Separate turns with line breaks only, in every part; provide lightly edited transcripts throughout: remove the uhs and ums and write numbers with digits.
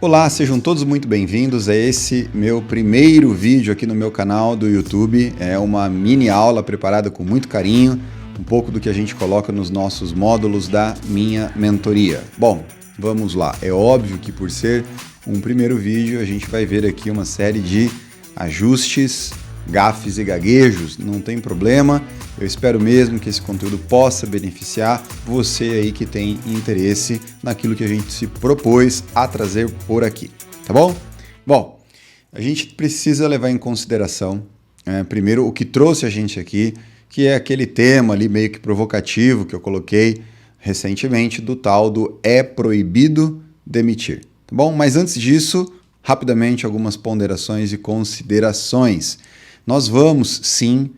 Olá, sejam todos muito bem-vindos a esse meu primeiro vídeo aqui no meu canal do YouTube. É uma mini aula preparada com muito carinho, um pouco do que a gente coloca nos nossos módulos da minha mentoria. Bom, vamos lá. É óbvio que por ser um primeiro vídeo, a gente vai ver aqui uma série de ajustes, gafes e gaguejos, não tem problema. Eu espero mesmo que esse conteúdo possa beneficiar você aí que tem interesse naquilo que a gente se propôs a trazer por aqui, tá bom? Bom, a gente precisa levar em consideração, primeiro, o que trouxe a gente aqui, que é aquele tema ali meio que provocativo que eu coloquei recentemente do tal do é proibido demitir, tá bom? Mas antes disso, rapidamente algumas ponderações e considerações. Nós vamos, sim,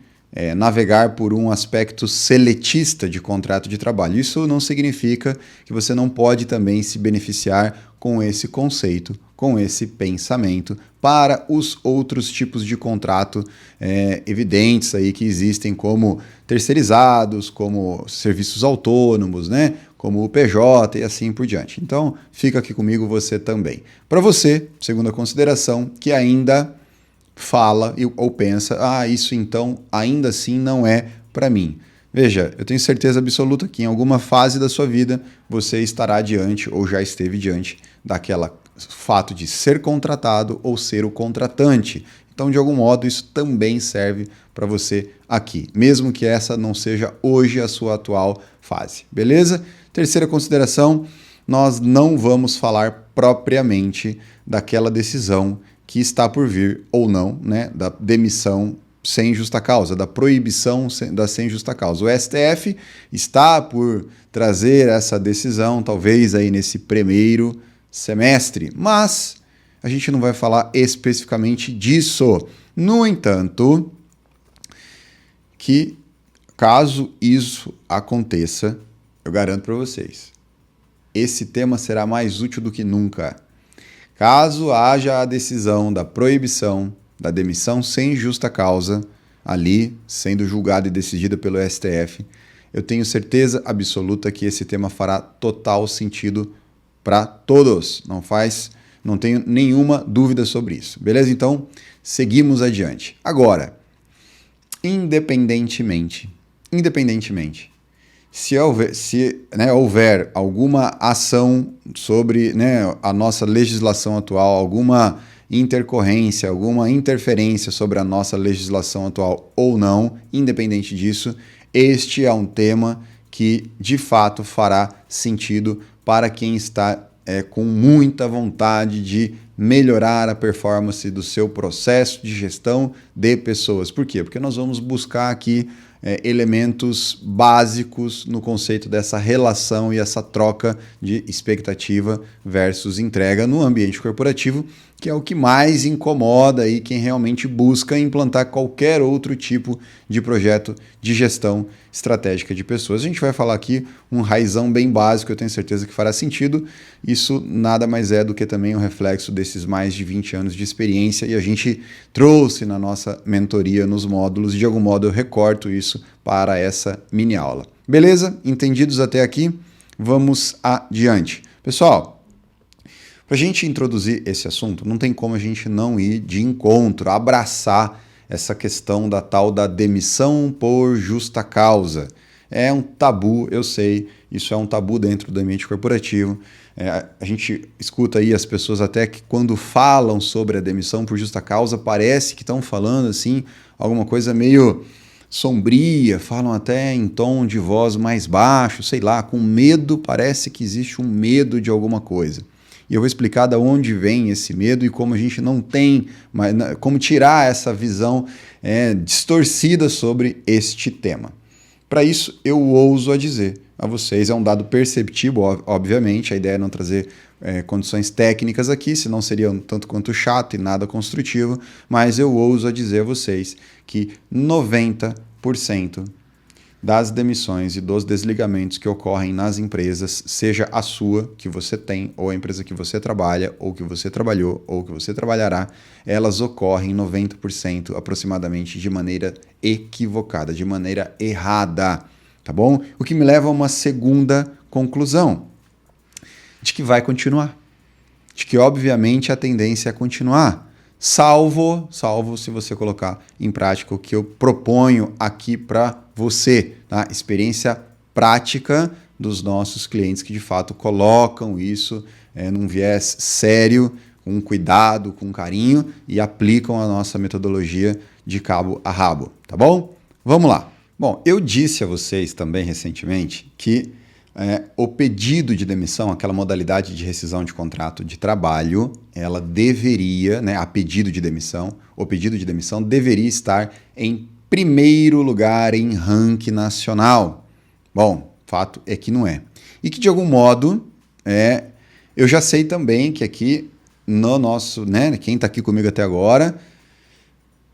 navegar por um aspecto seletista de contrato de trabalho. Isso não significa que você não pode também se beneficiar com esse conceito, com esse pensamento, para os outros tipos de contrato evidentes aí que existem, como terceirizados, como serviços autônomos, né? Como o PJ e assim por diante. Então, fica aqui comigo você também. Para você, segunda consideração, que ainda fala ou pensa, isso então ainda assim não é para mim. Veja, eu tenho certeza absoluta que em alguma fase da sua vida você estará diante ou já esteve diante daquela fato de ser contratado ou ser o contratante. Então, de algum modo, isso também serve para você aqui, mesmo que essa não seja hoje a sua atual fase, beleza? Terceira consideração, nós não vamos falar propriamente daquela decisão que está por vir ou não, né, da demissão sem justa causa, da proibição da sem justa causa. O STF está por trazer essa decisão, talvez aí nesse primeiro semestre, mas a gente não vai falar especificamente disso. No entanto, que caso isso aconteça, eu garanto para vocês, esse tema será mais útil do que nunca. Caso haja a decisão da proibição da demissão sem justa causa, ali sendo julgada e decidida pelo STF, eu tenho certeza absoluta que esse tema fará total sentido para todos. Não tenho nenhuma dúvida sobre isso. Beleza? Então, seguimos adiante. Agora, independentemente, se houver alguma ação sobre a nossa legislação atual, alguma intercorrência, alguma interferência sobre a nossa legislação atual ou não, independente disso, este é um tema que de fato fará sentido para quem está com muita vontade de melhorar a performance do seu processo de gestão de pessoas. Por quê? Porque nós vamos buscar aqui elementos básicos no conceito dessa relação e essa troca de expectativa versus entrega no ambiente corporativo, que é o que mais incomoda aí quem realmente busca implantar qualquer outro tipo de projeto de gestão estratégica de pessoas. A gente vai falar aqui um raizão bem básico, eu tenho certeza que fará sentido. Isso nada mais é do que também um reflexo desses mais de 20 anos de experiência e a gente trouxe na nossa mentoria nos módulos, de algum modo eu recorto isso para essa mini aula. Beleza? Entendidos até aqui? Vamos adiante. Pessoal, para a gente introduzir esse assunto, não tem como a gente não ir de encontro, abraçar essa questão da tal da demissão por justa causa. É um tabu, eu sei, isso é um tabu dentro do ambiente corporativo. A gente escuta aí as pessoas até que quando falam sobre a demissão por justa causa, parece que estão falando assim, alguma coisa meio sombria, falam até em tom de voz mais baixo, sei lá, com medo, parece que existe um medo de alguma coisa. E eu vou explicar de onde vem esse medo e como a gente não tem, como tirar essa visão distorcida sobre este tema. Para isso, eu ouso a dizer a vocês, é um dado perceptível, obviamente, a ideia é não trazer condições técnicas aqui, senão seria um tanto quanto chato e nada construtivo, mas eu ouso a dizer a vocês que 90% das demissões e dos desligamentos que ocorrem nas empresas, seja a sua, que você tem, ou a empresa que você trabalha, ou que você trabalhou, ou que você trabalhará, elas ocorrem 90% aproximadamente de maneira equivocada, de maneira errada, tá bom? O que me leva a uma segunda conclusão, de que vai continuar. de que obviamente a tendência é continuar, salvo se você colocar em prática o que eu proponho aqui para você, tá? Experiência prática dos nossos clientes que de fato colocam isso num viés sério, com cuidado, com carinho e aplicam a nossa metodologia de cabo a rabo, tá bom? Vamos lá. Bom, eu disse a vocês também recentemente que o pedido de demissão, aquela modalidade de rescisão de contrato de trabalho, ela deveria, a pedido de demissão, o pedido de demissão deveria estar em primeiro lugar em ranking nacional. Bom, fato é que não é. E que de algum modo, eu já sei também que aqui no nosso, quem está aqui comigo até agora,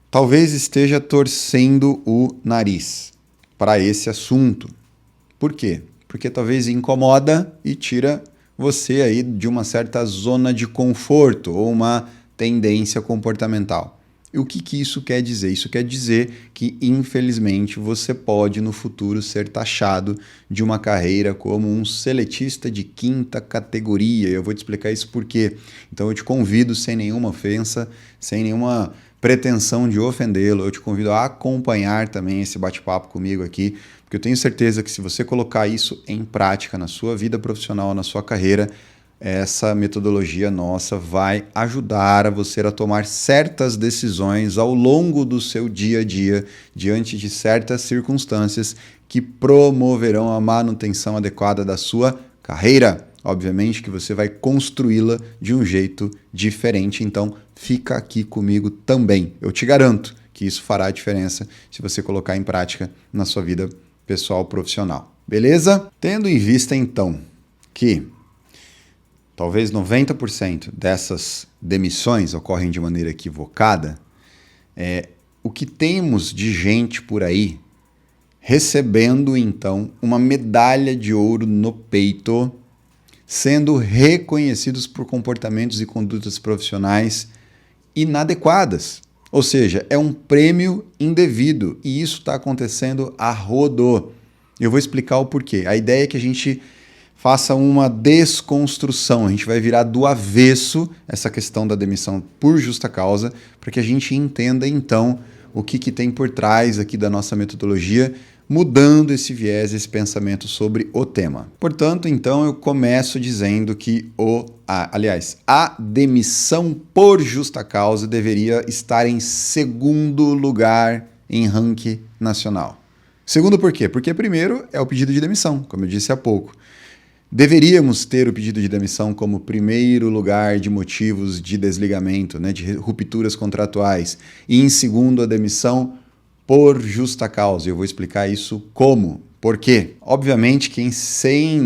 talvez esteja torcendo o nariz para esse assunto. Por quê? Porque talvez incomoda e tira você aí de uma certa zona de conforto ou uma tendência comportamental. E o que isso quer dizer? Isso quer dizer que, infelizmente, você pode no futuro ser taxado de uma carreira como um seletista de 5ª categoria. Eu vou te explicar isso por quê. Então eu te convido, sem nenhuma ofensa, sem nenhuma pretensão de ofendê-lo, eu te convido a acompanhar também esse bate-papo comigo aqui, porque eu tenho certeza que se você colocar isso em prática na sua vida profissional, na sua carreira, essa metodologia nossa vai ajudar a você a tomar certas decisões ao longo do seu dia a dia, diante de certas circunstâncias que promoverão a manutenção adequada da sua carreira. Obviamente que você vai construí-la de um jeito diferente, então fica aqui comigo também. Eu te garanto que isso fará a diferença se você colocar em prática na sua vida pessoal profissional. Beleza? Tendo em vista então que talvez 90% dessas demissões ocorrem de maneira equivocada, o que temos de gente por aí recebendo então uma medalha de ouro no peito, sendo reconhecidos por comportamentos e condutas profissionais inadequadas. Ou seja, é um prêmio indevido e isso está acontecendo a rodo. Eu vou explicar o porquê. A ideia é que a gente faça uma desconstrução, a gente vai virar do avesso essa questão da demissão por justa causa, para que a gente entenda então o que tem por trás aqui da nossa metodologia, mudando esse viés, esse pensamento sobre o tema. Portanto, então eu começo dizendo que a demissão por justa causa deveria estar em segundo lugar em ranking nacional. Segundo por quê? Porque primeiro é o pedido de demissão, como eu disse há pouco. Deveríamos ter o pedido de demissão como primeiro lugar de motivos de desligamento, de rupturas contratuais. E em segundo, a demissão por justa causa. Eu vou explicar isso como. Por quê? Obviamente que sem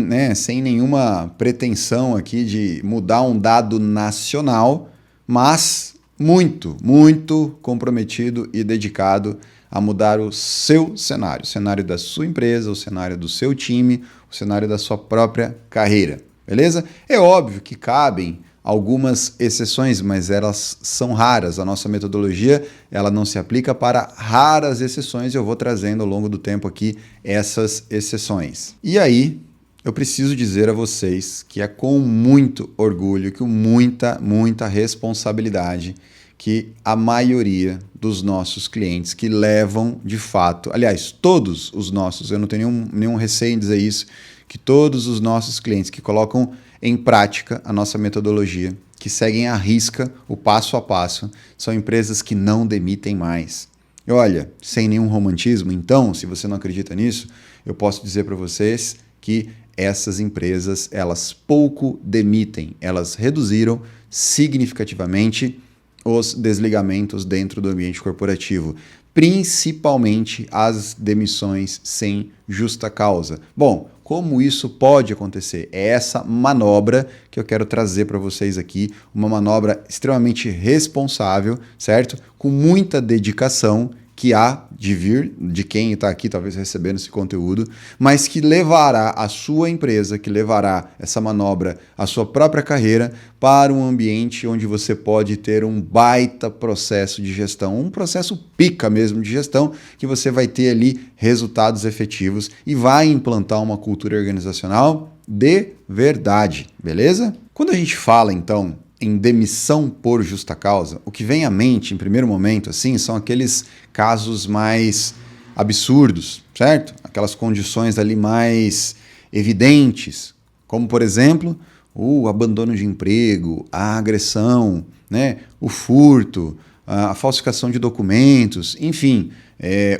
nenhuma pretensão aqui de mudar um dado nacional, mas muito, muito comprometido e dedicado a mudar o seu cenário, o cenário da sua empresa, o cenário do seu time, o cenário da sua própria carreira, beleza? É óbvio que cabem algumas exceções, mas elas são raras. A nossa metodologia, ela não se aplica para raras exceções e eu vou trazendo ao longo do tempo aqui essas exceções. E aí, eu preciso dizer a vocês que é com muito orgulho, com muita responsabilidade, que a maioria dos nossos clientes que levam de fato, aliás, todos os nossos, eu não tenho nenhum receio em dizer isso, que todos os nossos clientes que colocam em prática a nossa metodologia, que seguem à risca o passo a passo, são empresas que não demitem mais. E olha, sem nenhum romantismo, então, se você não acredita nisso, eu posso dizer para vocês que essas empresas, elas pouco demitem, elas reduziram significativamente os desligamentos dentro do ambiente corporativo, principalmente as demissões sem justa causa. Bom, como isso pode acontecer? É essa manobra que eu quero trazer para vocês aqui, uma manobra extremamente responsável, certo? Com muita dedicação que há de vir de quem está aqui talvez recebendo esse conteúdo, mas que levará a sua empresa, que levará essa manobra, a sua própria carreira para um ambiente onde você pode ter um baita processo de gestão, um processo pica mesmo de gestão, que você vai ter ali resultados efetivos e vai implantar uma cultura organizacional de verdade, beleza? Quando a gente fala então em demissão por justa causa, o que vem à mente em primeiro momento assim são aqueles casos mais absurdos, certo? Aquelas condições ali mais evidentes, como por exemplo, o abandono de emprego, a agressão, né? O furto, a falsificação de documentos, enfim,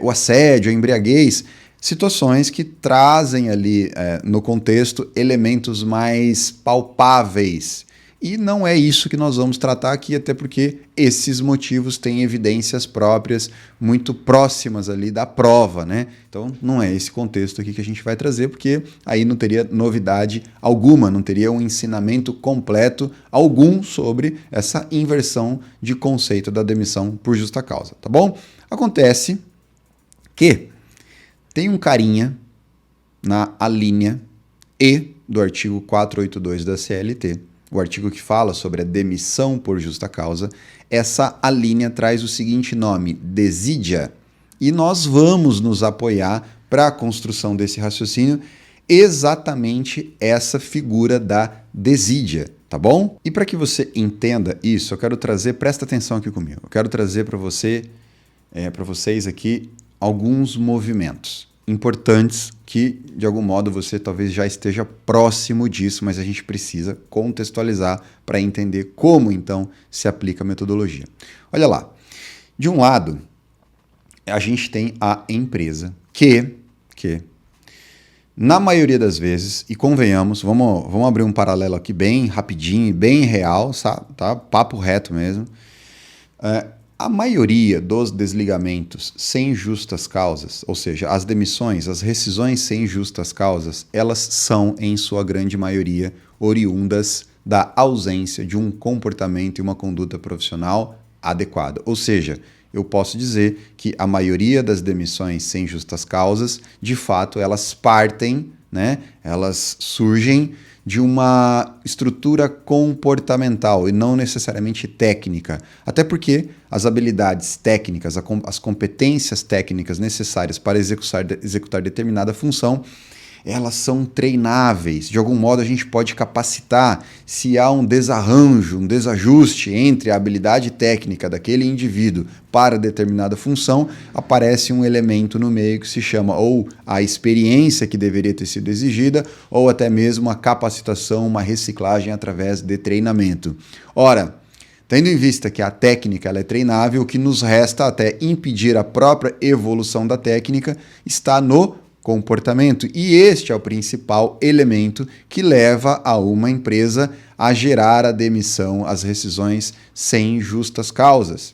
o assédio, a embriaguez, situações que trazem ali no contexto elementos mais palpáveis. E não é isso que nós vamos tratar aqui, até porque esses motivos têm evidências próprias muito próximas ali da prova, né? Então não é esse contexto aqui que a gente vai trazer, porque aí não teria novidade alguma, não teria um ensinamento completo algum sobre essa inversão de conceito da demissão por justa causa, tá bom? Acontece que tem um carinha na alínea E do artigo 482 da CLT, o artigo que fala sobre a demissão por justa causa. Essa alínea traz o seguinte nome, desídia, e nós vamos nos apoiar para a construção desse raciocínio exatamente essa figura da desídia, tá bom? E para que você entenda isso, eu quero trazer, presta atenção aqui comigo, eu quero trazer para vocês aqui alguns movimentos importantes que, de algum modo, você talvez já esteja próximo disso, mas a gente precisa contextualizar para entender como, então, se aplica a metodologia. Olha lá, de um lado, a gente tem a empresa que na maioria das vezes, e convenhamos, vamos abrir um paralelo aqui bem rapidinho, bem real, tá? Papo reto mesmo. A maioria dos desligamentos sem justas causas, ou seja, as demissões, as rescisões sem justas causas, elas são, em sua grande maioria, oriundas da ausência de um comportamento e uma conduta profissional adequada. Ou seja, eu posso dizer que a maioria das demissões sem justas causas, de fato, elas partem, né? Elas surgem de uma estrutura comportamental e não necessariamente técnica. Até porque as habilidades técnicas, as competências técnicas necessárias para executar determinada função, elas são treináveis. De algum modo a gente pode capacitar. Se há um desarranjo, um desajuste entre a habilidade técnica daquele indivíduo para determinada função, aparece um elemento no meio que se chama ou a experiência que deveria ter sido exigida, ou até mesmo a capacitação, uma reciclagem através de treinamento. Ora, tendo em vista que a técnica ela é treinável, o que nos resta até impedir a própria evolução da técnica está no comportamento. E este é o principal elemento que leva a uma empresa a gerar a demissão, as rescisões sem justas causas.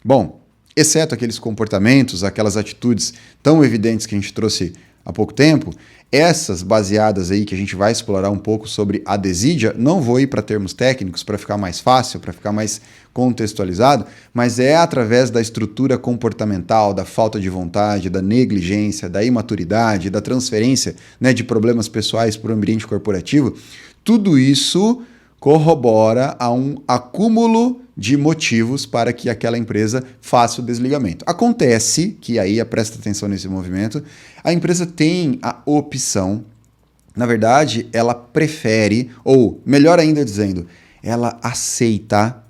Bom, exceto aqueles comportamentos, aquelas atitudes tão evidentes que a gente trouxe há pouco tempo, essas baseadas aí que a gente vai explorar um pouco sobre a desídia, não vou ir para termos técnicos para ficar mais fácil, para ficar mais contextualizado, mas é através da estrutura comportamental, da falta de vontade, da negligência, da imaturidade, da transferência, né, de problemas pessoais para o ambiente corporativo. Tudo isso corrobora a um acúmulo de motivos para que aquela empresa faça o desligamento. Acontece que, aí presta atenção nesse movimento, a empresa tem a opção, na verdade, ela prefere, ou melhor ainda dizendo, ela aceita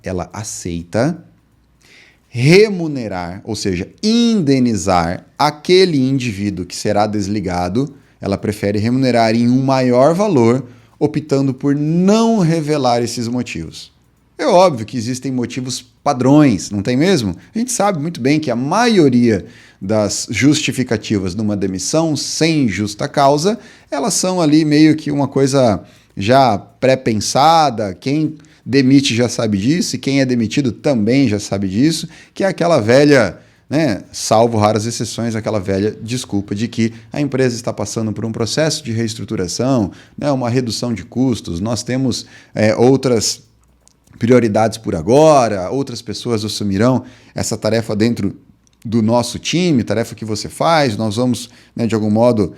remunerar, ou seja, indenizar aquele indivíduo que será desligado, ela prefere remunerar em um maior valor, optando por não revelar esses motivos. É óbvio que existem motivos padrões, não tem mesmo? A gente sabe muito bem que a maioria das justificativas numa demissão sem justa causa, elas são ali meio que uma coisa já pré-pensada, quem demite já sabe disso e quem é demitido também já sabe disso, que é aquela velha, né, salvo raras exceções, aquela velha desculpa de que a empresa está passando por um processo de reestruturação, né, uma redução de custos, nós temos outras prioridades por agora, outras pessoas assumirão essa tarefa dentro do nosso time, tarefa que você faz, nós vamos, né, de algum modo,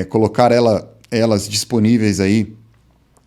colocar elas disponíveis aí,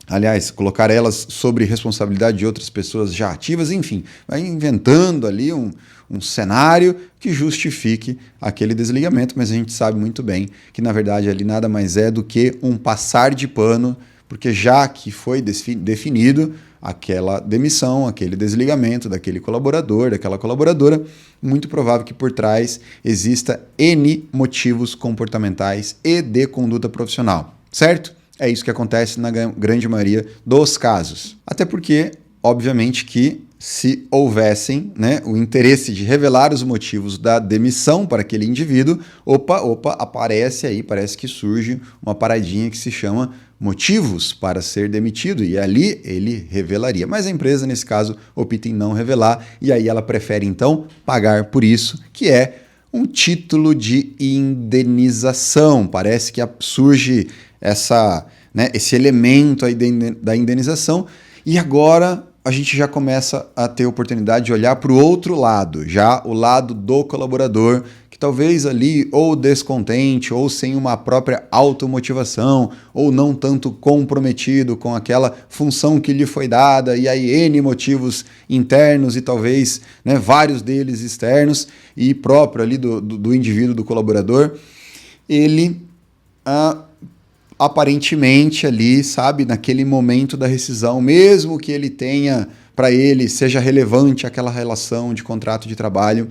aliás, colocar elas sobre responsabilidade de outras pessoas já ativas, enfim, vai inventando ali um cenário que justifique aquele desligamento, mas a gente sabe muito bem que, na verdade, ali nada mais é do que um passar de pano, porque já que foi definido, aquela demissão, aquele desligamento daquele colaborador, daquela colaboradora, muito provável que por trás exista N motivos comportamentais e de conduta profissional, certo? É isso que acontece na grande maioria dos casos. Até porque, obviamente, que se houvessem, né, o interesse de revelar os motivos da demissão para aquele indivíduo, aparece aí, parece que surge uma paradinha que se chama motivos para ser demitido, e ali ele revelaria. Mas a empresa, nesse caso, opta em não revelar, e aí ela prefere, então, pagar por isso, que é um título de indenização. Parece que surge esse elemento aí da indenização, e agora a gente já começa a ter oportunidade de olhar para o outro lado, já o lado do colaborador, que talvez ali ou descontente, ou sem uma própria automotivação, ou não tanto comprometido com aquela função que lhe foi dada, e aí N motivos internos e talvez, né, vários deles externos, e próprio ali do indivíduo, do colaborador, ele aparentemente ali, sabe, naquele momento da rescisão, mesmo que ele tenha, para ele, seja relevante aquela relação de contrato de trabalho,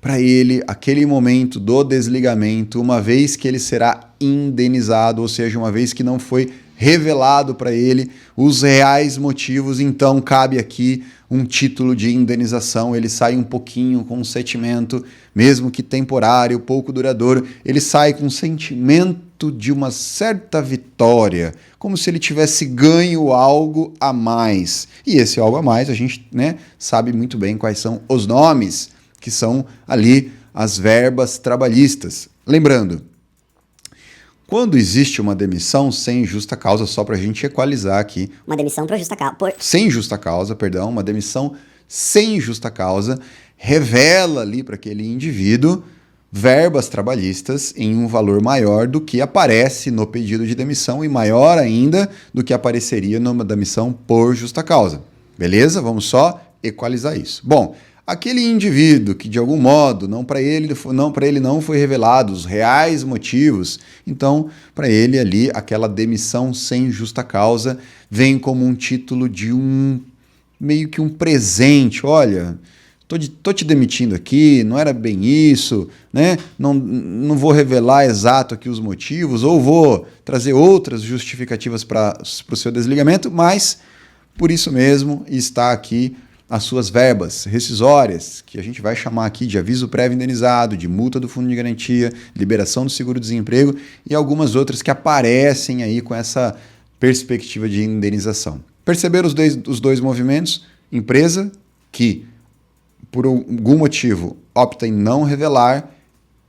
para ele, aquele momento do desligamento, uma vez que ele será indenizado, ou seja, uma vez que não foi revelado para ele os reais motivos, então cabe aqui um título de indenização, ele sai um pouquinho com um sentimento, mesmo que temporário, pouco duradouro, ele sai com um sentimento de uma certa vitória, como se ele tivesse ganho algo a mais. E esse algo a mais, a gente, né, sabe muito bem quais são os nomes, que são ali as verbas trabalhistas. Lembrando, quando existe uma demissão sem justa causa, só para a gente equalizar aqui.
Uma demissão por justa causa.
Sem justa causa, perdão, uma demissão sem justa causa revela ali para aquele indivíduo verbas trabalhistas em um valor maior do que aparece no pedido de demissão e maior ainda do que apareceria numa demissão por justa causa. Beleza? Vamos só equalizar isso. Bom, aquele indivíduo que de algum modo não para ele não foi revelado os reais motivos, então para ele ali aquela demissão sem justa causa vem como um título de meio que um presente. Olha, tô te demitindo aqui, não era bem isso, né? Não vou revelar exato aqui os motivos, ou vou trazer outras justificativas para o seu desligamento, mas por isso mesmo está aqui as suas verbas rescisórias, que a gente vai chamar aqui de aviso prévio indenizado, de multa do fundo de garantia, liberação do seguro-desemprego e algumas outras que aparecem aí com essa perspectiva de indenização. Perceberam os dois movimentos? Empresa que, por algum motivo, opta em não revelar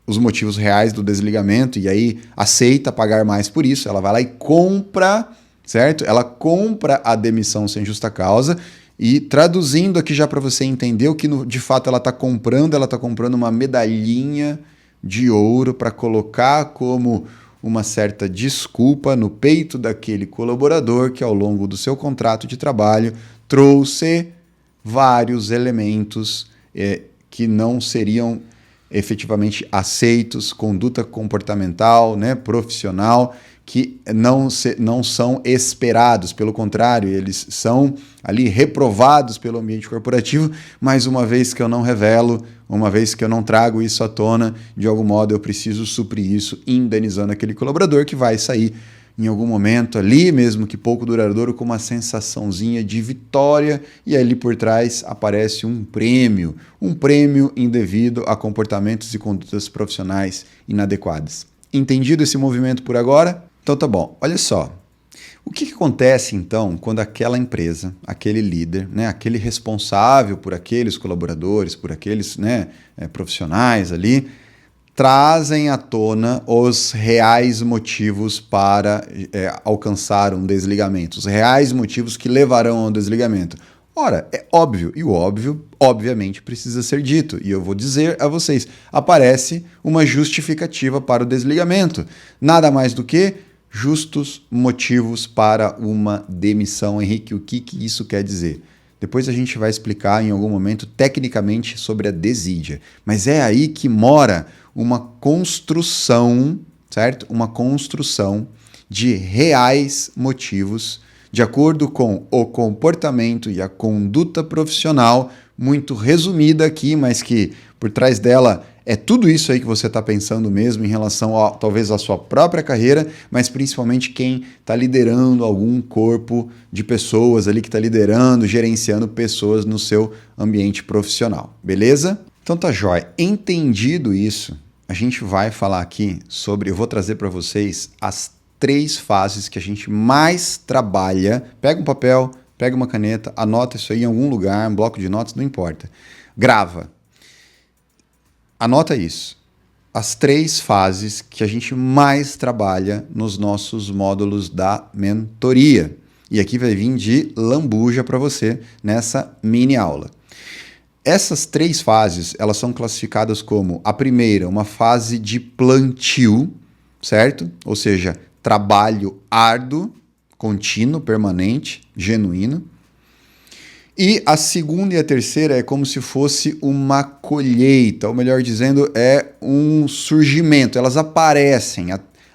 os motivos reais do desligamento e aí aceita pagar mais por isso, ela vai lá e compra, certo? Ela compra a demissão sem justa causa. E traduzindo aqui já para você entender o que de fato ela está comprando uma medalhinha de ouro para colocar como uma certa desculpa no peito daquele colaborador que ao longo do seu contrato de trabalho trouxe vários elementos que não seriam efetivamente aceitos, conduta comportamental, né, profissional, que não são esperados, pelo contrário, eles são ali reprovados pelo ambiente corporativo, mas uma vez que eu não revelo, uma vez que eu não trago isso à tona, de algum modo eu preciso suprir isso indenizando aquele colaborador que vai sair em algum momento ali, mesmo que pouco duradouro, com uma sensaçãozinha de vitória, e ali por trás aparece um prêmio indevido a comportamentos e condutas profissionais inadequadas. Entendido esse movimento por agora? Então tá bom, olha só. O que acontece então quando aquela empresa, aquele líder, né, aquele responsável por aqueles colaboradores, por aqueles, né, profissionais ali, trazem à tona os reais motivos para alcançar um desligamento, os reais motivos que levarão ao desligamento? Ora, é óbvio, e o óbvio, obviamente, precisa ser dito. E eu vou dizer a vocês, aparece uma justificativa para o desligamento. Nada mais do que justos motivos para uma demissão. Henrique, o que isso quer dizer? Depois a gente vai explicar em algum momento tecnicamente sobre a desídia. Mas é aí que mora uma construção, certo? Uma construção de reais motivos de acordo com o comportamento e a conduta profissional, muito resumida aqui, mas que por trás dela é tudo isso aí que você está pensando mesmo em relação a talvez à sua própria carreira, mas principalmente quem está liderando algum corpo de pessoas ali, que está liderando, gerenciando pessoas no seu ambiente profissional, beleza? Então tá jóia. Entendido isso, a gente vai falar aqui sobre, eu vou trazer para vocês as 3 fases que a gente mais trabalha. Pega um papel, pega uma caneta, anota isso aí em algum lugar, um bloco de notas, não importa. Grava. Anota isso. As 3 fases que a gente mais trabalha nos nossos módulos da mentoria. E aqui vai vir de lambuja para você nessa mini aula. Essas 3 fases, elas são classificadas como a primeira, uma fase de plantio, certo? Ou seja, trabalho árduo, contínuo, permanente, genuíno. E a segunda e a terceira é como se fosse uma colheita, ou melhor dizendo, é um surgimento, elas aparecem.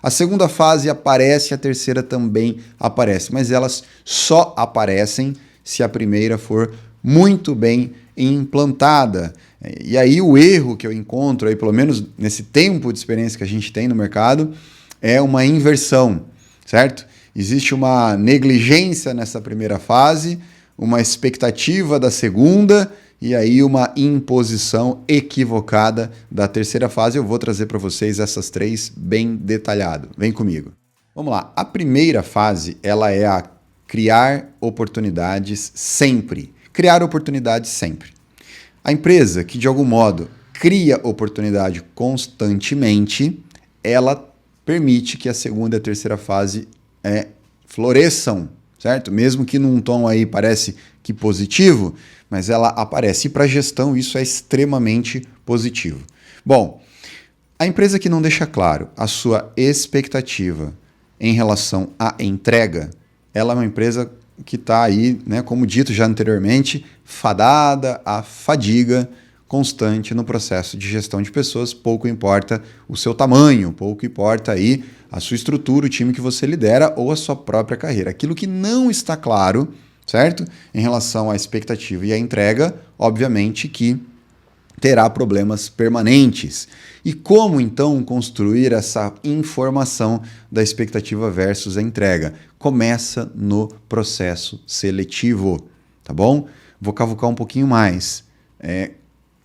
A segunda fase aparece, a terceira também aparece, mas elas só aparecem se a primeira for muito bem implantada. E aí o erro que eu encontro, aí, pelo menos nesse tempo de experiência que a gente tem no mercado, é uma inversão, certo? Existe uma negligência nessa primeira fase, uma expectativa da segunda e aí uma imposição equivocada da terceira fase. Eu vou trazer para vocês essas 3 bem detalhado. Vem comigo. Vamos lá. A primeira fase, ela é a criar oportunidades sempre. Criar oportunidades sempre. A empresa que, de algum modo, cria oportunidade constantemente, ela permite que a segunda e a terceira fase floresçam, certo? Mesmo que num tom aí parece que positivo, mas ela aparece. E para a gestão isso é extremamente positivo. Bom, a empresa que não deixa claro a sua expectativa em relação à entrega, ela é uma empresa que está aí, né, como dito já anteriormente, fadada à fadiga constante no processo de gestão de pessoas. Pouco importa o seu tamanho, pouco importa aí a sua estrutura, o time que você lidera ou a sua própria carreira. Aquilo que não está claro, certo? Em relação à expectativa e à entrega, obviamente que terá problemas permanentes. E como então construir essa informação da expectativa versus a entrega? Começa no processo seletivo, tá bom? Vou cavucar um pouquinho mais.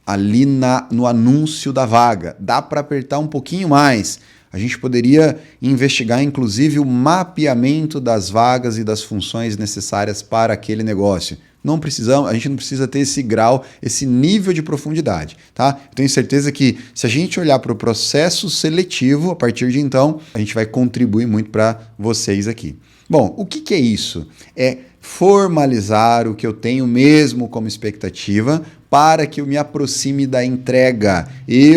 Ali no anúncio da vaga, dá para apertar um pouquinho mais. A gente poderia investigar, inclusive, o mapeamento das vagas e das funções necessárias para aquele negócio. A gente não precisa ter esse grau, esse nível de profundidade, tá? Eu tenho certeza que se a gente olhar para o processo seletivo, a partir de então, a gente vai contribuir muito para vocês aqui. Bom, o que é isso? É formalizar o que eu tenho mesmo como expectativa para que eu me aproxime da entrega. E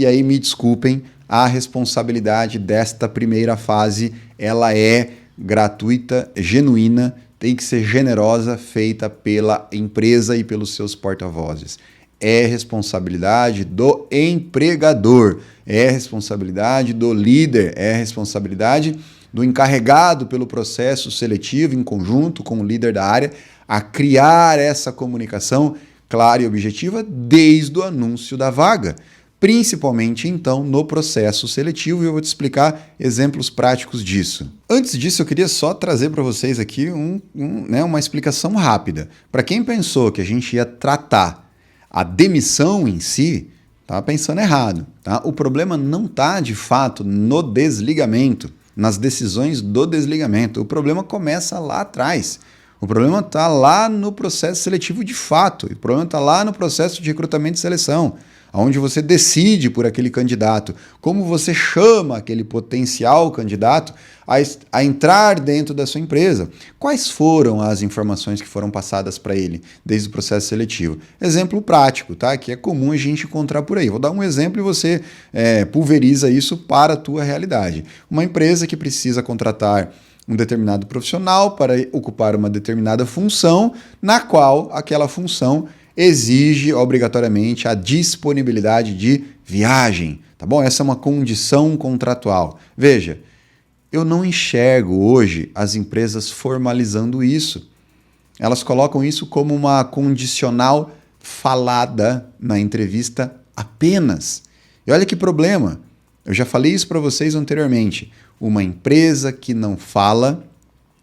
aí me desculpem, a responsabilidade desta primeira fase, ela é gratuita, genuína, tem que ser generosa, feita pela empresa e pelos seus porta-vozes. É responsabilidade do empregador, é responsabilidade do líder, é responsabilidade do encarregado pelo processo seletivo em conjunto com o líder da área a criar essa comunicação clara e objetiva desde o anúncio da vaga. Principalmente, então, no processo seletivo, e eu vou te explicar exemplos práticos disso. Antes disso, eu queria só trazer para vocês aqui uma explicação rápida. Para quem pensou que a gente ia tratar a demissão em si, está pensando errado. Tá? O problema não está, de fato, no desligamento, nas decisões do desligamento. O problema começa lá atrás. O problema está lá no processo seletivo de fato. O problema está lá no processo de recrutamento e seleção, onde você decide por aquele candidato, como você chama aquele potencial candidato a entrar dentro da sua empresa. Quais foram as informações que foram passadas para ele desde o processo seletivo? Exemplo prático, tá? Que é comum a gente encontrar por aí. Vou dar um exemplo e você pulveriza isso para a tua realidade. Uma empresa que precisa contratar um determinado profissional para ocupar uma determinada função, na qual aquela função exige obrigatoriamente a disponibilidade de viagem, tá bom? Essa é uma condição contratual. Veja, eu não enxergo hoje as empresas formalizando isso. Elas colocam isso como uma condicional falada na entrevista apenas. E olha que problema. Eu já falei isso para vocês anteriormente. Uma empresa que não fala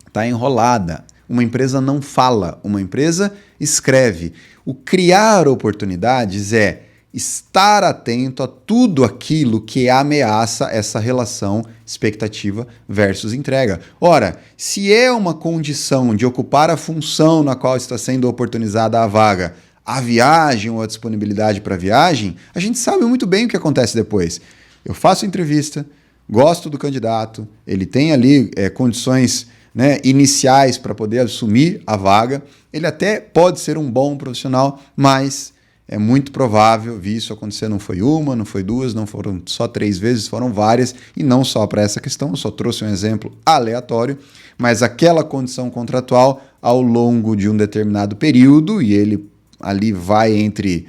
está enrolada. Uma empresa não fala, uma empresa escreve. O criar oportunidades é estar atento a tudo aquilo que ameaça essa relação expectativa versus entrega. Ora, se é uma condição de ocupar a função na qual está sendo oportunizada a vaga, a viagem ou a disponibilidade para a viagem, a gente sabe muito bem o que acontece depois. Eu faço entrevista, gosto do candidato, ele tem ali condições, né, iniciais para poder assumir a vaga, ele até pode ser um bom profissional, mas é muito provável, vi isso acontecer, não foi uma, não foi duas, não foram só 3 vezes, foram várias, e não só para essa questão, eu só trouxe um exemplo aleatório, mas aquela condição contratual ao longo de um determinado período, e ele ali vai entre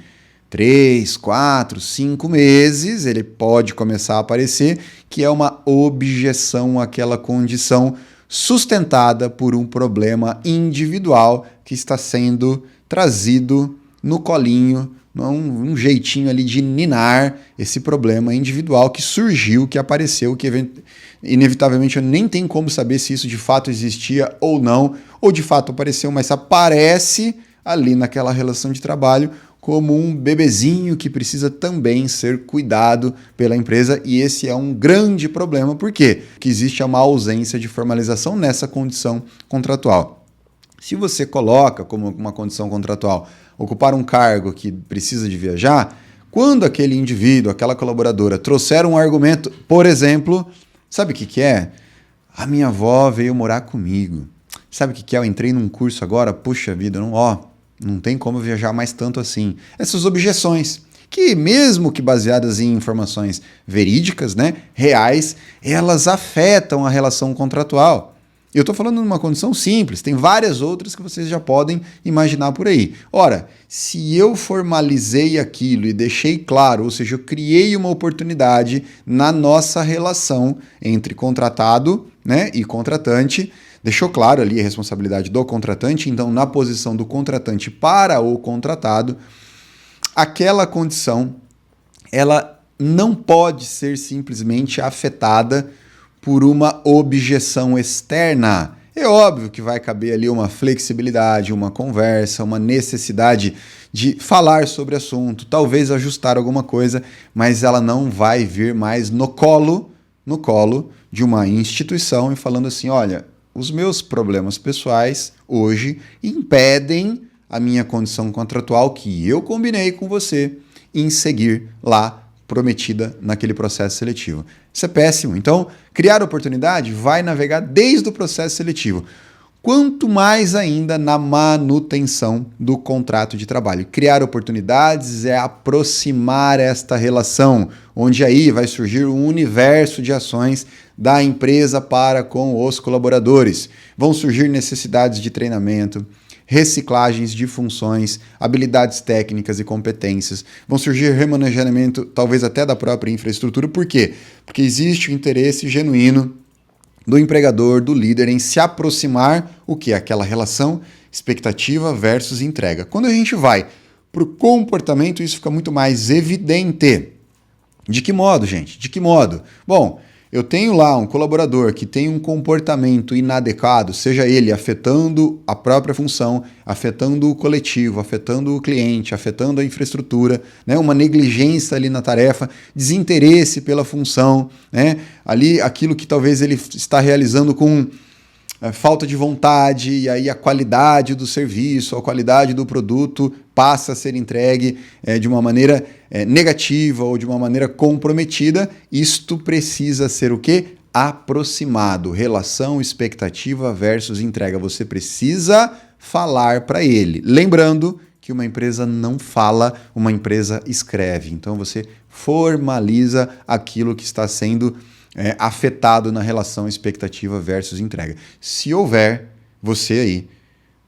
3, 4, 5 meses, ele pode começar a aparecer, que é uma objeção àquela condição sustentada por um problema individual que está sendo trazido no colinho, um jeitinho ali de ninar esse problema individual que surgiu, que apareceu, que inevitavelmente eu nem tenho como saber se isso de fato existia ou não, ou de fato apareceu, mas aparece ali naquela relação de trabalho como um bebezinho que precisa também ser cuidado pela empresa, e esse é um grande problema. Por quê? Porque existe uma ausência de formalização nessa condição contratual. Se você coloca como uma condição contratual ocupar um cargo que precisa de viajar, quando aquele indivíduo, aquela colaboradora trouxer um argumento, por exemplo, sabe o que é? A minha avó veio morar comigo. Sabe o que é? Eu entrei num curso agora, puxa vida, não tem como viajar mais tanto assim. Essas objeções, que mesmo que baseadas em informações verídicas, né, reais, elas afetam a relação contratual. Eu estou falando de uma condição simples, tem várias outras que vocês já podem imaginar por aí. Ora, se eu formalizei aquilo e deixei claro, ou seja, eu criei uma oportunidade na nossa relação entre contratado, né, e contratante, deixou claro ali a responsabilidade do contratante, então na posição do contratante para o contratado, aquela condição, ela não pode ser simplesmente afetada por uma objeção externa. É óbvio que vai caber ali uma flexibilidade, uma conversa, uma necessidade de falar sobre o assunto, talvez ajustar alguma coisa, mas ela não vai vir mais no colo de uma instituição e falando assim, olha, os meus problemas pessoais hoje impedem a minha condição contratual que eu combinei com você em seguir lá prometida naquele processo seletivo. Isso é péssimo. Então, criar oportunidade vai navegar desde o processo seletivo. Quanto mais ainda na manutenção do contrato de trabalho. Criar oportunidades é aproximar esta relação, onde aí vai surgir um universo de ações da empresa para com os colaboradores. Vão surgir necessidades de treinamento, reciclagens de funções, habilidades técnicas e competências. Vão surgir remanejamento, talvez até da própria infraestrutura. Por quê? Porque existe o interesse genuíno do empregador, do líder, em se aproximar, o que é aquela relação expectativa versus entrega. Quando a gente vai para o comportamento, isso fica muito mais evidente. De que modo, gente? De que modo? Bom, eu tenho lá um colaborador que tem um comportamento inadequado, seja ele afetando a própria função, afetando o coletivo, afetando o cliente, afetando a infraestrutura, né? Uma negligência ali na tarefa, desinteresse pela função, né? Ali aquilo que talvez ele está realizando com falta de vontade, e aí a qualidade do serviço, a qualidade do produto passa a ser entregue de uma maneira negativa ou de uma maneira comprometida. Isto precisa ser o quê? Aproximado. Relação, expectativa versus entrega. Você precisa falar para ele. Lembrando que uma empresa não fala, uma empresa escreve. Então você formaliza aquilo que está sendo afetado na relação expectativa versus entrega. Se houver, você aí,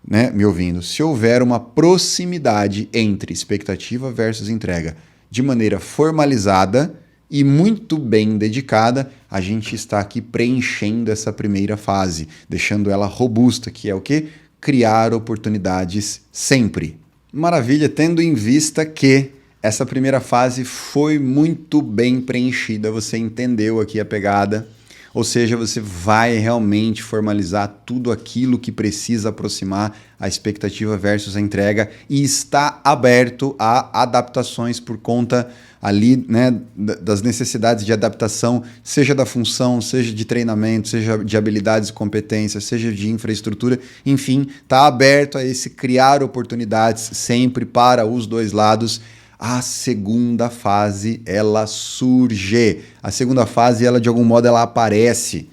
né, me ouvindo, se houver uma proximidade entre expectativa versus entrega de maneira formalizada, e muito bem dedicada, a gente está aqui preenchendo essa primeira fase, deixando ela robusta, que é o quê? Criar oportunidades sempre. Maravilha, tendo em vista que essa primeira fase foi muito bem preenchida, você entendeu aqui a pegada, ou seja, você vai realmente formalizar tudo aquilo que precisa aproximar a expectativa versus a entrega e está aberto a adaptações por conta ali, né, das necessidades de adaptação, seja da função, seja de treinamento, seja de habilidades e competências, seja de infraestrutura, enfim, está aberto a esse criar oportunidades sempre para os dois lados. A segunda fase, ela surge. A segunda fase, ela de algum modo, ela aparece.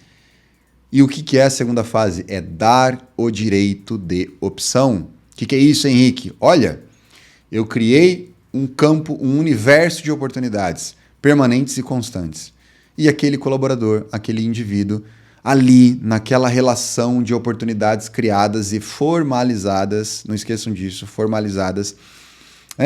E o que é a segunda fase? É dar o direito de opção. O que é isso, Henrique? Olha, eu criei um campo, um universo de oportunidades permanentes e constantes. E aquele colaborador, aquele indivíduo, ali, naquela relação de oportunidades criadas e formalizadas, não esqueçam disso, formalizadas.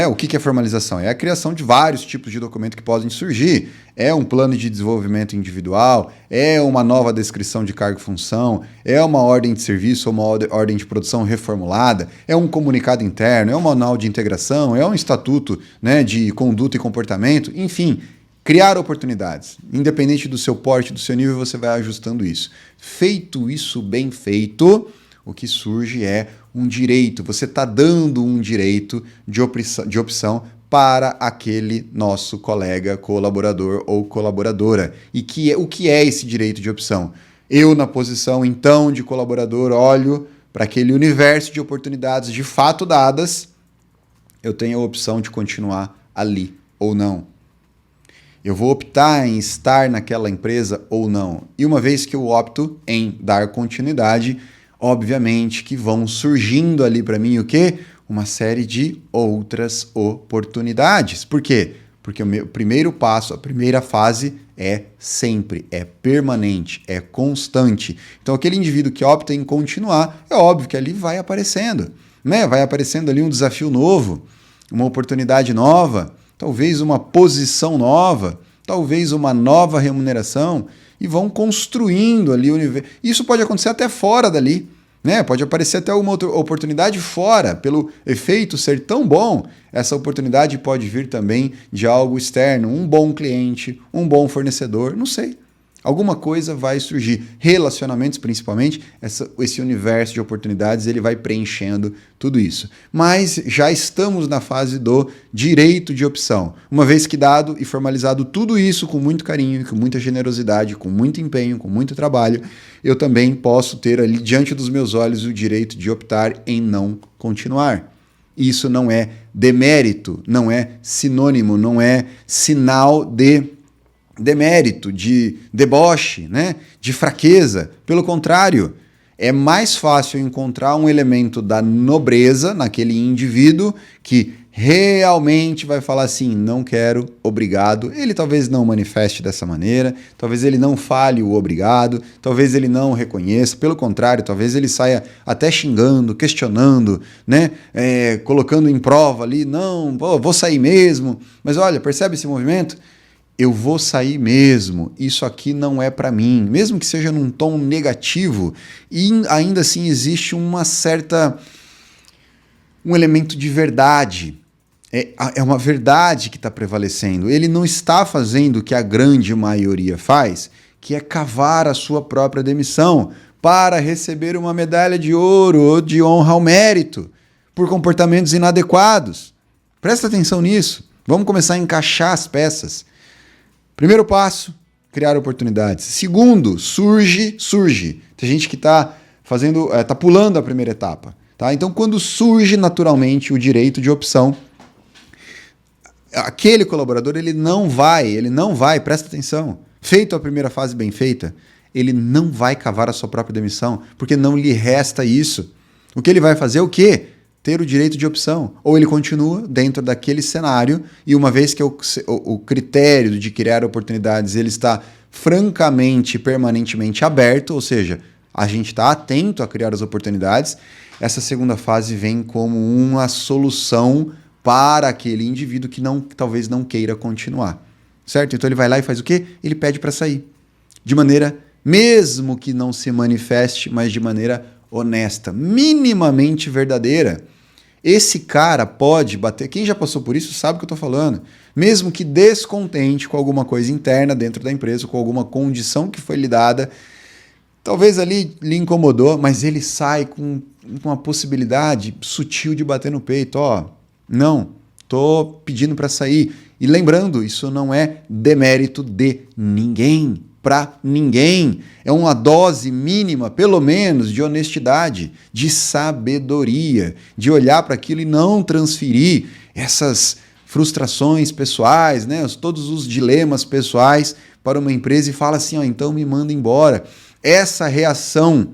O que é formalização? É a criação de vários tipos de documento que podem surgir. É um plano de desenvolvimento individual, é uma nova descrição de cargo e função, é uma ordem de serviço ou uma ordem de produção reformulada, é um comunicado interno, é um manual de integração, é um estatuto, né, de conduta e comportamento, enfim, criar oportunidades. Independente do seu porte, do seu nível, você vai ajustando isso. Feito isso bem feito, o que surge é um direito. Você está dando um direito de opção para aquele nosso colega, colaborador ou colaboradora. E o que é esse direito de opção? Eu, na posição, então, de colaborador, olho para aquele universo de oportunidades de fato dadas, eu tenho a opção de continuar ali ou não. Eu vou optar em estar naquela empresa ou não. E uma vez que eu opto em dar continuidade, obviamente que vão surgindo ali para mim o quê? Uma série de outras oportunidades. Por quê? Porque o meu primeiro passo, a primeira fase é sempre, é permanente, é constante. Então aquele indivíduo que opta em continuar, é óbvio que ali vai aparecendo, né? Vai aparecendo ali um desafio novo, uma oportunidade nova, talvez uma posição nova, talvez uma nova remuneração, e vão construindo ali o universo. Isso pode acontecer até fora dali, né? Pode aparecer até uma outra oportunidade fora, pelo efeito ser tão bom, essa oportunidade pode vir também de algo externo, um bom cliente, um bom fornecedor, não sei. Alguma coisa vai surgir. Relacionamentos, principalmente, esse universo de oportunidades, ele vai preenchendo tudo isso. Mas já estamos na fase do direito de opção. Uma vez que dado e formalizado tudo isso com muito carinho, com muita generosidade, com muito empenho, com muito trabalho, eu também posso ter ali diante dos meus olhos o direito de optar em não continuar. Isso não é demérito, não é sinônimo, não é sinal de demérito, de deboche, né? De fraqueza. Pelo contrário, é mais fácil encontrar um elemento da nobreza naquele indivíduo que realmente vai falar assim, não quero, obrigado. Ele talvez não manifeste dessa maneira, talvez ele não fale o obrigado, talvez ele não reconheça, pelo contrário, talvez ele saia até xingando, questionando, né? Colocando em prova ali, não, vou sair mesmo. Mas olha, percebe esse movimento? Eu vou sair mesmo, isso aqui não é para mim, mesmo que seja num tom negativo, e ainda assim existe um elemento de verdade, é uma verdade que está prevalecendo, ele não está fazendo o que a grande maioria faz, que é cavar a sua própria demissão para receber uma medalha de ouro ou de honra ao mérito, por comportamentos inadequados. Presta atenção nisso, vamos começar a encaixar as peças. Primeiro passo, criar oportunidades. Segundo, surge. Tem gente que está pulando a primeira etapa. Tá? Então, quando surge naturalmente o direito de opção, aquele colaborador ele não vai, presta atenção, feito a primeira fase bem feita, ele não vai cavar a sua própria demissão, porque não lhe resta isso. O que ele vai fazer é o quê? Ter o direito de opção. Ou ele continua dentro daquele cenário e uma vez que o critério de criar oportunidades ele está francamente, permanentemente aberto, ou seja, a gente está atento a criar as oportunidades, essa segunda fase vem como uma solução para aquele indivíduo que talvez não queira continuar. certo? Então ele vai lá e faz o quê? Ele pede para sair. De maneira, mesmo que não se manifeste, mas de maneira honesta, minimamente verdadeira. Esse cara pode bater, quem já passou por isso sabe o que eu estou falando, mesmo que descontente com alguma coisa interna dentro da empresa, com alguma condição que foi lhe dada, talvez ali lhe incomodou, mas ele sai com uma possibilidade sutil de bater no peito, não, estou pedindo para sair. E lembrando, isso não é demérito de ninguém, para ninguém. É uma dose mínima, pelo menos, de honestidade, de sabedoria, de olhar para aquilo e não transferir essas frustrações pessoais, né, todos os dilemas pessoais para uma empresa e fala assim, então me manda embora. Essa reação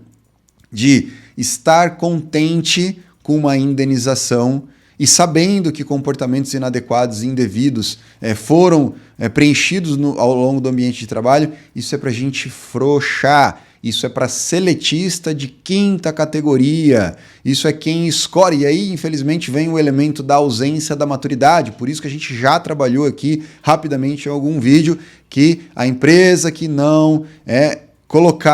de estar contente com uma indenização e sabendo que comportamentos inadequados e indevidos foram preenchidos ao longo do ambiente de trabalho, isso é para gente frouxar, isso é para seletista de quinta categoria, isso é quem escolhe, e aí infelizmente vem o elemento da ausência da maturidade, por isso que a gente já trabalhou aqui rapidamente em algum vídeo, que a empresa que não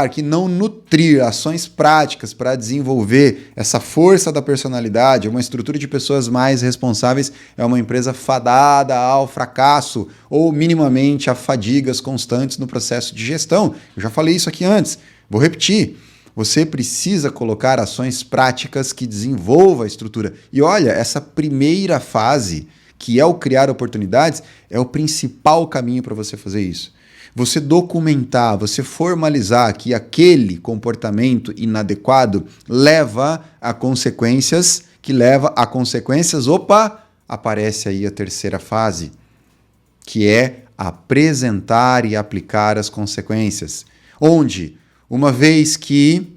que não nutrir ações práticas para desenvolver essa força da personalidade, uma estrutura de pessoas mais responsáveis, é uma empresa fadada ao fracasso ou minimamente a fadigas constantes no processo de gestão. Eu já falei isso aqui antes, vou repetir. Você precisa colocar ações práticas que desenvolvam a estrutura. E olha, essa primeira fase, que é o criar oportunidades, é o principal caminho para você fazer isso. Você documentar, você formalizar que aquele comportamento inadequado leva a consequências, aparece aí a terceira fase, que é apresentar e aplicar as consequências. Onde, uma vez que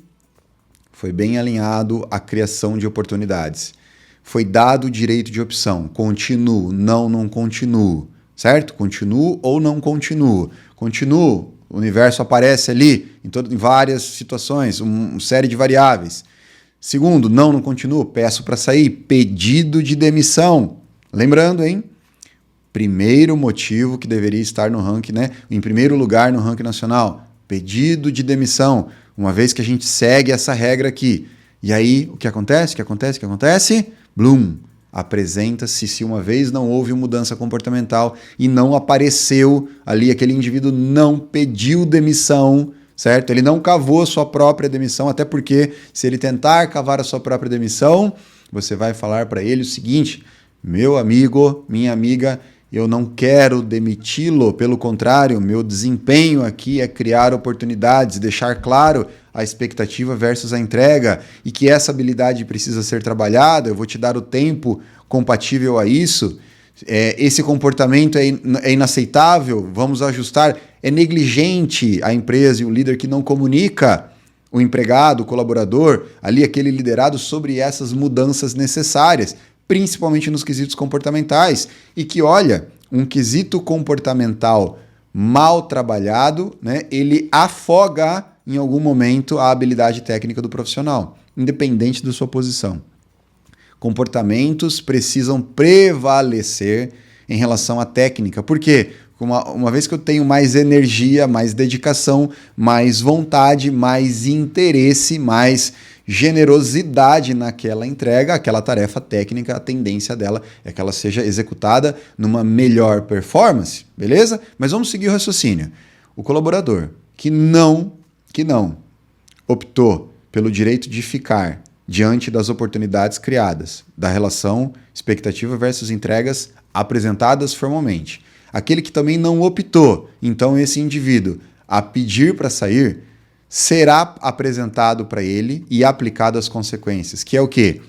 foi bem alinhado a criação de oportunidades, foi dado o direito de opção, continuo, não continuo, certo? Continuo ou não continuo? Continuo, o universo aparece ali em várias situações, uma série de variáveis. Segundo, não continuo, peço para sair, pedido de demissão. Lembrando, hein? Primeiro motivo que deveria estar no ranking, né? Em primeiro lugar no ranking nacional, pedido de demissão. Uma vez que a gente segue essa regra aqui. E aí, o que acontece? Blum! Apresenta-se se uma vez não houve mudança comportamental e não apareceu ali, aquele indivíduo não pediu demissão, certo? Ele não cavou a sua própria demissão, até porque se ele tentar cavar a sua própria demissão, você vai falar para ele o seguinte, meu amigo, minha amiga, eu não quero demiti-lo, pelo contrário, meu desempenho aqui é criar oportunidades, deixar claro a expectativa versus a entrega e que essa habilidade precisa ser trabalhada, eu vou te dar o tempo compatível a isso, esse comportamento é inaceitável, vamos ajustar, é negligente a empresa e o líder que não comunica o empregado, o colaborador, ali aquele liderado sobre essas mudanças necessárias, principalmente nos quesitos comportamentais, e que, olha, um quesito comportamental mal trabalhado, né, ele afoga em algum momento a habilidade técnica do profissional, independente da sua posição. Comportamentos precisam prevalecer em relação à técnica. Por quê? Uma vez que eu tenho mais energia, mais dedicação, mais vontade, mais interesse, mais generosidade naquela entrega, aquela tarefa técnica, a tendência dela é que ela seja executada numa melhor performance, beleza? Mas vamos seguir o raciocínio. O colaborador que não optou pelo direito de ficar diante das oportunidades criadas, da relação expectativa versus entregas apresentadas formalmente. Aquele que também não optou, então esse indivíduo, a pedir para sair, será apresentado para ele e aplicado as consequências, que é o quê?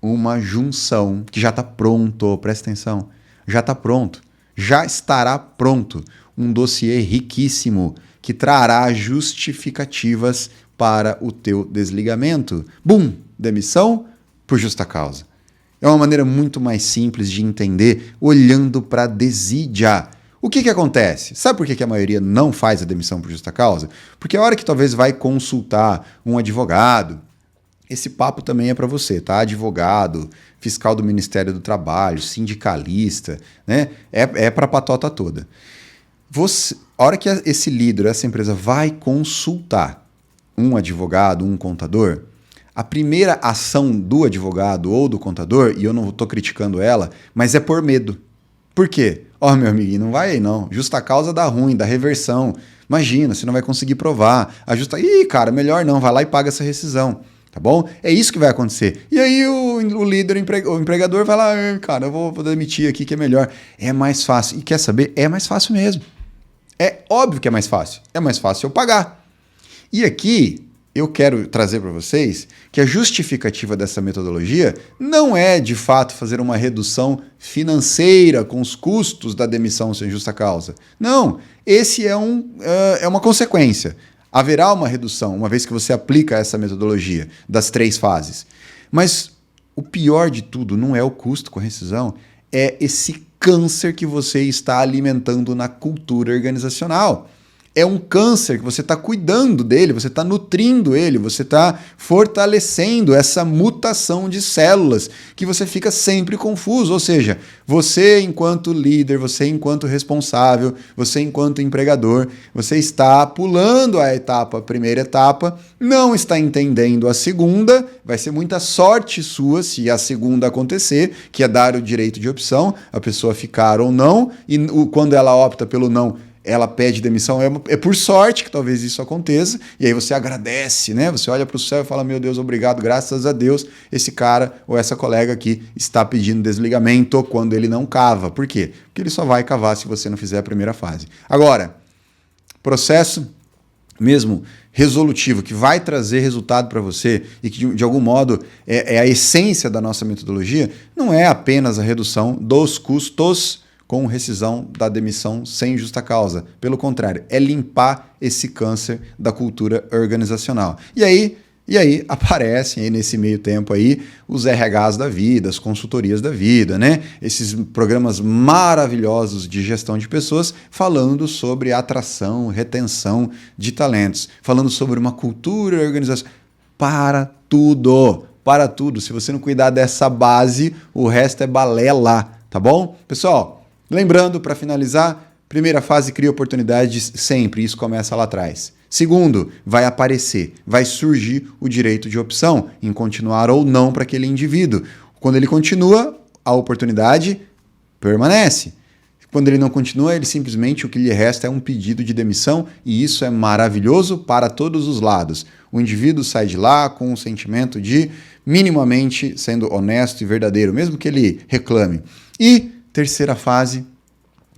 Uma junção que já está pronto, presta atenção, já está pronto, já estará pronto, um dossiê riquíssimo que trará justificativas para o teu desligamento. Bum! Demissão por justa causa. É uma maneira muito mais simples de entender olhando para a desídia. O que acontece? Sabe por que a maioria não faz a demissão por justa causa? Porque a hora que talvez vai consultar um advogado, esse papo também é para você, tá? Advogado, fiscal do Ministério do Trabalho, sindicalista, né? É para a patota toda. A hora que esse líder, essa empresa vai consultar um advogado, um contador, a primeira ação do advogado ou do contador, e eu não estou criticando ela, mas é por medo. Por quê? Meu amiguinho, não vai aí não. Justa causa dá ruim, dá reversão. Imagina, você não vai conseguir provar. Cara, melhor não, vai lá e paga essa rescisão. Tá bom? É isso que vai acontecer. E aí o líder, o empregador vai lá, cara, eu vou demitir aqui que é melhor. É mais fácil. E quer saber? É mais fácil mesmo. É óbvio que é mais fácil. É mais fácil eu pagar. E aqui eu quero trazer para vocês que a justificativa dessa metodologia não é, de fato, fazer uma redução financeira com os custos da demissão sem justa causa. Não, esse é uma consequência. Haverá uma redução, uma vez que você aplica essa metodologia das 3 fases. Mas o pior de tudo não é o custo com rescisão, é esse câncer que você está alimentando na cultura organizacional. É um câncer que você está cuidando dele, você está nutrindo ele, você está fortalecendo essa mutação de células que você fica sempre confuso. Ou seja, você enquanto líder, você enquanto responsável, você enquanto empregador, você está pulando a primeira etapa, não está entendendo a segunda, vai ser muita sorte sua se a segunda acontecer, que é dar o direito de opção, a pessoa ficar ou não, e quando ela opta pelo não, ela pede demissão, é por sorte que talvez isso aconteça, e aí você agradece, né? Você olha para o céu e fala, meu Deus, obrigado, graças a Deus, esse cara ou essa colega aqui está pedindo desligamento quando ele não cava. Por quê? Porque ele só vai cavar se você não fizer a primeira fase. Agora, processo mesmo resolutivo, que vai trazer resultado para você e que de algum modo é a essência da nossa metodologia, não é apenas a redução dos custos com rescisão da demissão sem justa causa. Pelo contrário, é limpar esse câncer da cultura organizacional. E aí aparecem aí nesse meio tempo aí os RHs da vida, as consultorias da vida, né? Esses programas maravilhosos de gestão de pessoas falando sobre atração, retenção de talentos, falando sobre uma cultura organizacional. Para tudo. Se você não cuidar dessa base, o resto é balela, tá bom? Pessoal, lembrando, para finalizar, primeira fase, cria oportunidades sempre, isso começa lá atrás. Segundo, vai aparecer, vai surgir o direito de opção em continuar ou não para aquele indivíduo. Quando ele continua, a oportunidade permanece. Quando ele não continua, ele simplesmente, o que lhe resta é um pedido de demissão, e isso é maravilhoso para todos os lados. O indivíduo sai de lá com um sentimento de minimamente sendo honesto e verdadeiro, mesmo que ele reclame. E terceira fase,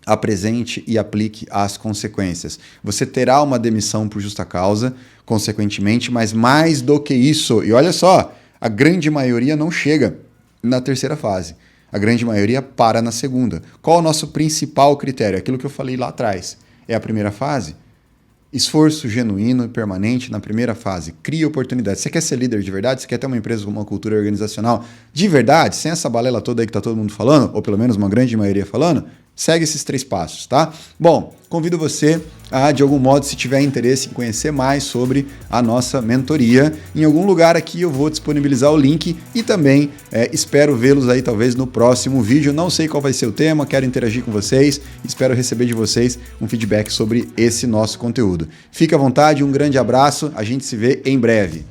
apresente e aplique as consequências. Você terá uma demissão por justa causa, consequentemente, mas mais do que isso, e olha só, a grande maioria não chega na terceira fase. A grande maioria para na segunda. Qual o nosso principal critério? Aquilo que eu falei lá atrás. É a primeira fase? Esforço genuíno e permanente na primeira fase. Cria oportunidades. Você quer ser líder de verdade? Você quer ter uma empresa com uma cultura organizacional de verdade? Sem essa balela toda aí que está todo mundo falando, ou pelo menos uma grande maioria falando? Segue esses 3 passos, tá? Bom, convido você a, de algum modo, se tiver interesse em conhecer mais sobre a nossa mentoria, em algum lugar aqui eu vou disponibilizar o link e também espero vê-los aí talvez no próximo vídeo. Não sei qual vai ser o tema, quero interagir com vocês, espero receber de vocês um feedback sobre esse nosso conteúdo. Fique à vontade, um grande abraço, a gente se vê em breve.